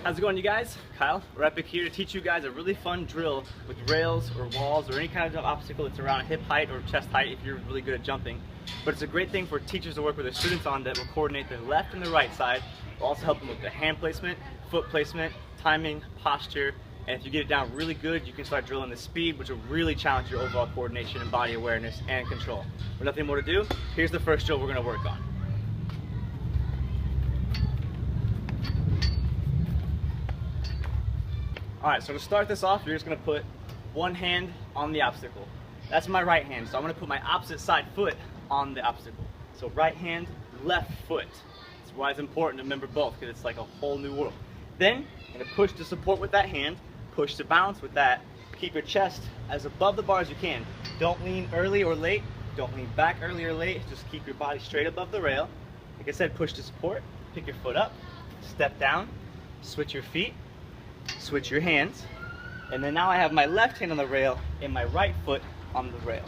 How's it going, you guys? Kyle, we're Epic here to teach you guys a really fun drill with rails or walls or any kind of obstacle that's around hip height or chest height if you're really good at jumping. But it's a great thing for teachers to work with their students on that will coordinate their left and the right side. Will also help them with the hand placement, foot placement, timing, posture, and if you get it down really good, you can start drilling the speed, which will really challenge your overall coordination and body awareness and control. With nothing more to do, here's the first drill we're going to work on. Alright, so to start this off, you're just going to put one hand on the obstacle. That's my right hand, so I'm going to put my opposite side foot on the obstacle. So right hand, left foot. That's why it's important to remember both, because it's like a whole new world. Then, I'm going to push to support with that hand, push to balance with that. Keep your chest as above the bar as you can. Don't lean early or late. Don't lean back early or late. Just keep your body straight above the rail. Like I said, push to support. Pick your foot up, step down, switch your feet, switch your hands, and then now I have my left hand on the rail and my right foot on the rail.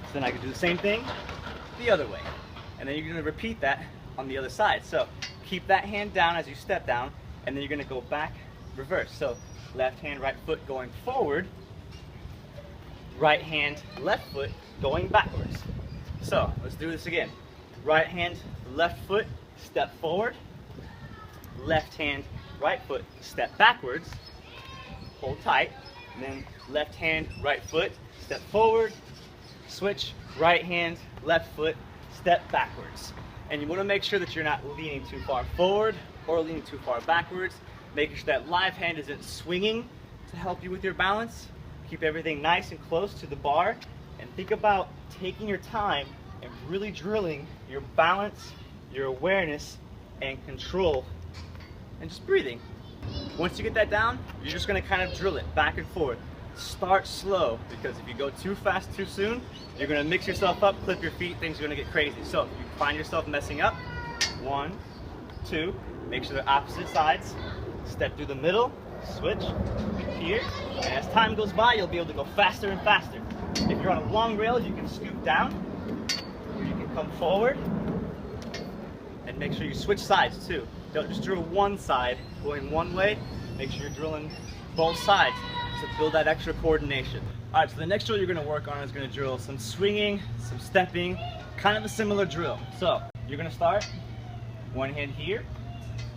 So then I can do the same thing the other way. And then you're going to repeat that on the other side. So keep that hand down as you step down, and then you're going to go back reverse. So left hand, right foot going forward, right hand, left foot going backwards. So let's do this again. Right hand, left foot, step forward. Left hand, right foot, step backwards. Hold tight. And then left hand, right foot, step forward. Switch, right hand, left foot, step backwards. And you want to make sure that you're not leaning too far forward or leaning too far backwards. Making sure that live hand isn't swinging to help you with your balance. Keep everything nice and close to the bar. And think about taking your time and really drilling your balance, your awareness, and control, and just breathing. Once you get that down, you're just going to kind of drill it back and forth. Start slow, because if you go too fast too soon, you're going to mix yourself up, clip your feet, things are going to get crazy. So if you find yourself messing up, 1, 2, make sure they're opposite sides. Step through the middle, switch, here, and as time goes by, you'll be able to go faster and faster. If you're on a long rail, you can scoop down, or you can come forward, and make sure you switch sides too. Don't just drill one side going one way, make sure you're drilling both sides to build that extra coordination. Alright, so the next drill you're going to work on is going to drill some swinging, some stepping, kind of a similar drill. So you're going to start one hand here,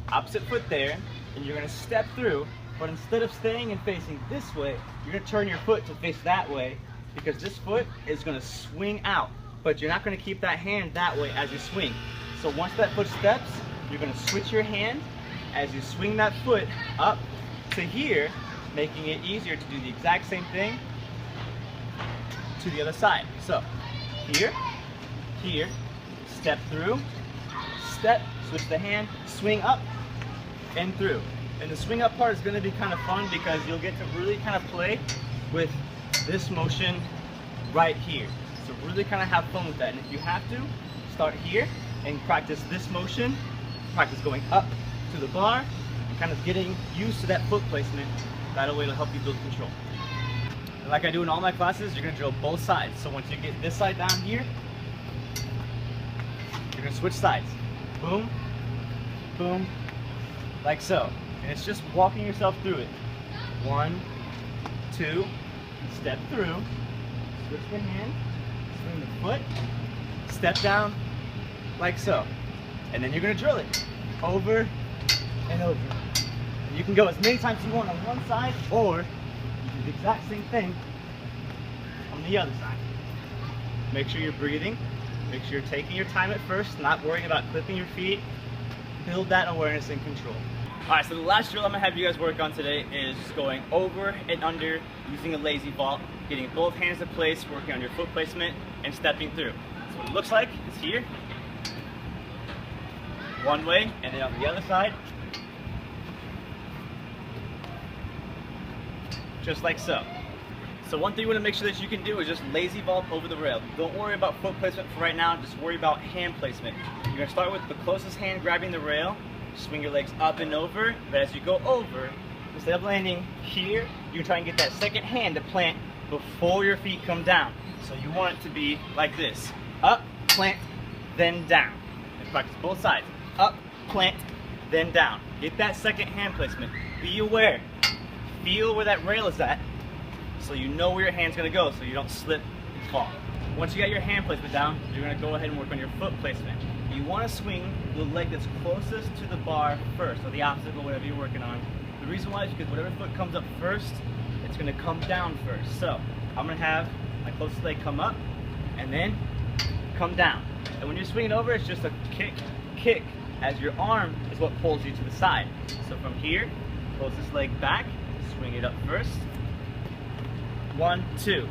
opposite foot there, and you're going to step through, but instead of staying and facing this way, you're going to turn your foot to face that way, because this foot is going to swing out, but you're not going to keep that hand that way as you swing. So once that foot steps, you're going to switch your hand as you swing that foot up to here, making it easier to do the exact same thing to the other side. So here, here, step through, step, switch the hand, swing up and through. And the swing up part is going to be kind of fun because you'll get to really kind of play with this motion right here. So really kind of have fun with that. And if you have to, start here and practice this motion, practice going up to the bar, and kind of getting used to that foot placement. That way it'll help you build control. And like I do in all my classes, you're going to drill both sides. So once you get this side down here, you're going to switch sides. Boom, boom, like so. And it's just walking yourself through it. 1, 2, step through, switch the hand, swing the foot, step down, like so. And then you're going to drill it over and over. And you can go as many times as you want on one side, or you do the exact same thing on the other side. Make sure you're breathing. Make sure you're taking your time at first, not worrying about clipping your feet. Build that awareness and control. Alright, so the last drill I'm going to have you guys work on today is going over and under using a lazy vault, getting both hands in place, working on your foot placement, and stepping through. So what it looks like is here, one way, and then on the other side, just like so. So one thing you want to make sure that you can do is just lazy vault over the rail. Don't worry about foot placement for right now, just worry about hand placement. You're going to start with the closest hand grabbing the rail, swing your legs up and over, but as you go over, instead of landing here, you try and get that second hand to plant before your feet come down. So you want it to be like this. Up, plant, then down. And practice both sides. Up, plant, then down. Get that second hand placement. Be aware. Feel where that rail is at so you know where your hand's gonna go so you don't slip and fall. Once you got your hand placement down, you're gonna go ahead and work on your foot placement. You wanna swing the leg that's closest to the bar first, or the obstacle, whatever you're working on. The reason why is because whatever foot comes up first, it's gonna come down first. So I'm gonna have my closest leg come up and then come down. And when you're swinging over, it's just a kick, kick, as your arm is what pulls you to the side. So from here, closest leg back, swing it up first. 1, 2.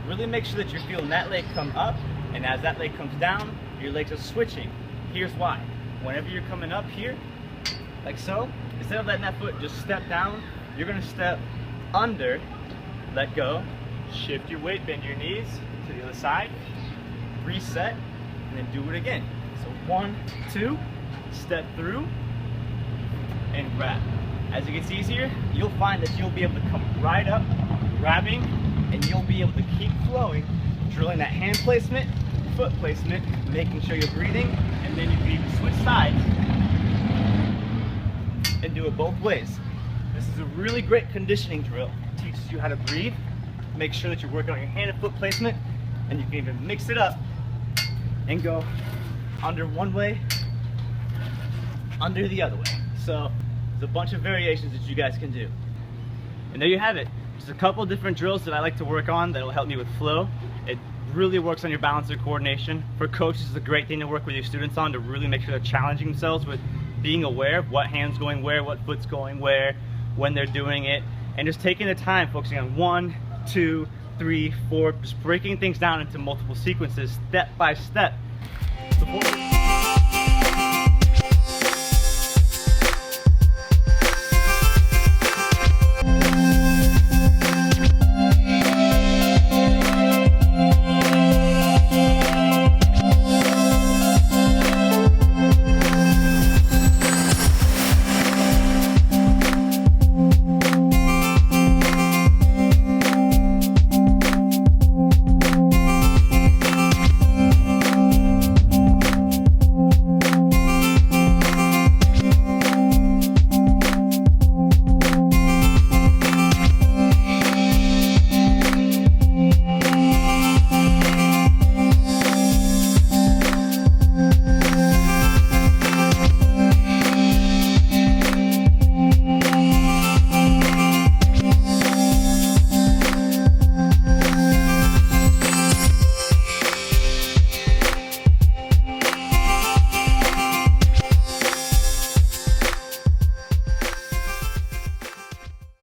Really make sure that you're feeling that leg come up, and as that leg comes down, your legs are switching. Here's why. Whenever you're coming up here, like so, instead of letting that foot just step down, you're gonna step under, let go, shift your weight, bend your knees to the other side, reset, and then do it again. So 1, 2, step through, and grab. As it gets easier, you'll find that you'll be able to come right up, grabbing, and you'll be able to keep flowing, drilling that hand placement, foot placement, making sure you're breathing, and then you can even switch sides and do it both ways. This is a really great conditioning drill. It teaches you how to breathe, make sure that you're working on your hand and foot placement, and you can even mix it up and go under one way, under the other way. So there's a bunch of variations that you guys can do. And there you have it. Just a couple different drills that I like to work on that will help me with flow. It really works on your balance and coordination. For coaches, it's a great thing to work with your students on to really make sure they're challenging themselves with being aware of what hand's going where, what foot's going where, when they're doing it, and just taking the time, focusing on 1, 2, 3, 4, just breaking things down into multiple sequences, step by step. Before